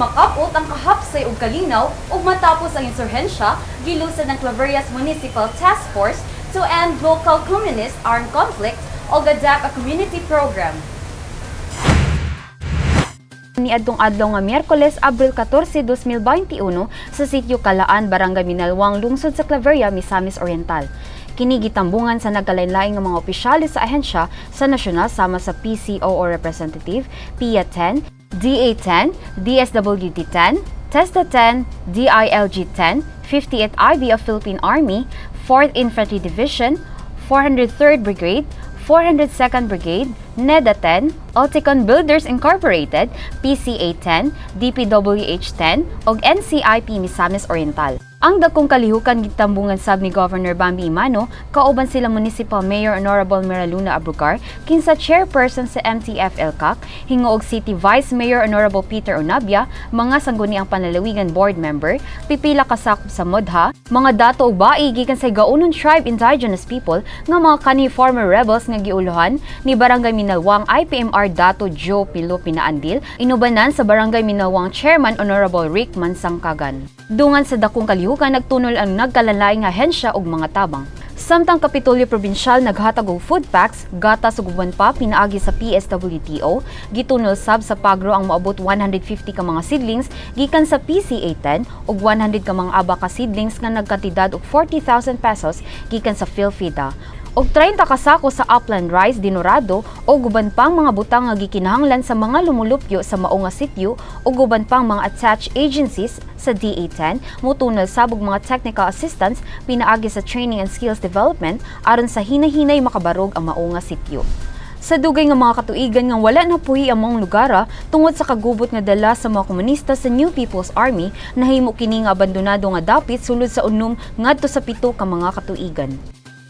makapot ang kahapsay ug kalinaw ug matapos ang insurhensiya, gilusan ng Claveria's Municipal Task Force to End Local Communist Armed Conflicts o GADAP a community program. Niadtong adlaw nga Miyerkules, Abril 14, 2021 sa sitio Kalaan, Barangay Minalwang, Lungsod sa Claveria, Misamis Oriental. Kini gitambungan sa nagkalain-laing nga mga opisyalis sa ahensya sa nasyonal sama sa PCO o representative, PIA 10, DA 10, DSWD 10, TESDA 10, DILG 10, 58th IB of Philippine Army, 4th Infantry Division, 403rd Brigade, 402nd Brigade, NEDA 10, Ulticon Builders Incorporated, PCA 10, DPWH 10, ug NCIP Misamis Oriental. Ang dakong kalihukan gitambungan sab ni Governor Bambi Imano, kauban sila Municipal Mayor Honorable Meraluna Abrucar, kinsa chairperson sa MTF-LCAC, hingoog City Vice Mayor Honorable Peter Onabia, mga sangguniang panlalawigan board member, pipila kasakop sa MODHA, mga dato ug bae gikan sa Gaunon Tribe Indigenous People nga mga kani former rebels nga giuluhan ni Barangay Minalwang IPMR Dato Joe Pilo Pinaandil, inubanan sa Barangay Minalwang Chairman Honorable Rick Mansangkagan. Dungan sa dakong kalihukan nagtunol ang nagkalalaing ahensya ug mga tabang. Samtang Kapitolyo Probinsyal naghatag og food packs, gatas ug uban pa pinaagi sa PSWTO, gitunol sab sa pagro ang moabot 150 ka mga seedlings gikan sa PCA 10 ug 100 ka mga aba ka seedlings nga nagkantidad og 40,000 pesos gikan sa PhilFida. Og 30 ka sako sa upland rice dinurado o guban pang mga butang nga gikinahanglan sa mga lumulupyo sa mao nga sitio o guban pang mga attached agencies sa DA10 mutunal sabog mga technical assistance pinaagi sa training and skills development aron sa hinahinay makabarog ang mao nga sitio. Sa dugay nga mga katuigan nga wala na puhi ang mga lugara tungod sa kagubot nga dala sa mga komunista sa New People's Army, nahimo kini nga abandonado nga dapit sulod sa unom ngadto sa 7 ka mga katuigan.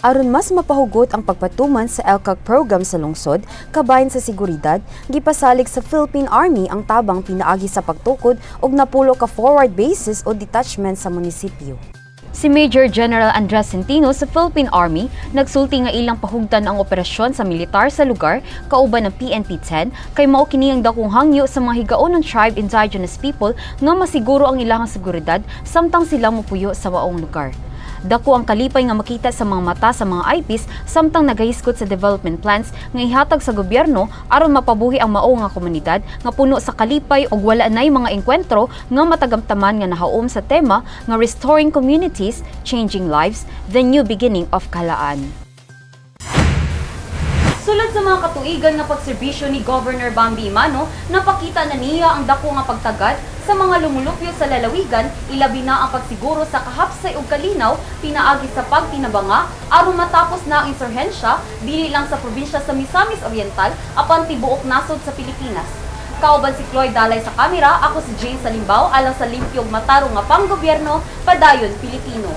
Aron mas mapahugot ang pagpatuman sa LCAC program sa lungsod, kabahin sa seguridad, gipasalig sa Philippine Army ang tabang pinaagi sa pagtukod ug napulo ka forward bases o detachment sa munisipyo. Si Major General Andres Centino sa Philippine Army nagsulti nga ilang pahugdan ang operasyon sa militar sa lugar kauban ng PNP-10 kay mao kini ang dakong hangyo sa mga higaonon tribe indigenous people nga masiguro ang ilahang seguridad samtang sila mopuyo sa maong lugar. Dako ang kalipay nga makita sa mga mata sa mga IPs samtang nagahiskot sa development plans nga ihatag sa gobyerno aron mapabuhi ang mao nga komunidad nga puno sa kalipay ug wala nay mga engkwentro nga matagamtaman nga nahaom sa tema nga Restoring Communities, Changing Lives, The New Beginning of Kalaan. Sulod sa mga katuigan nga pagserbisyo ni Governor Bambi Imano, napakita na niya ang dako nga pagtagad sa mga lumulupyo sa lalawigan, ilabi na ang pagsiguro sa kahapsay ug kalinaw pinaagi sa pagtinabanga aron matapos na ang insurhensiya dili lang sa probinsya sa Misamis Oriental apan tibuok nasod sa Pilipinas. Kauban si Cloyd Dalay sa kamera, ako si Jane Salimbaw alang sa limpyog matarong nga panggobyerno padayon Pilipino.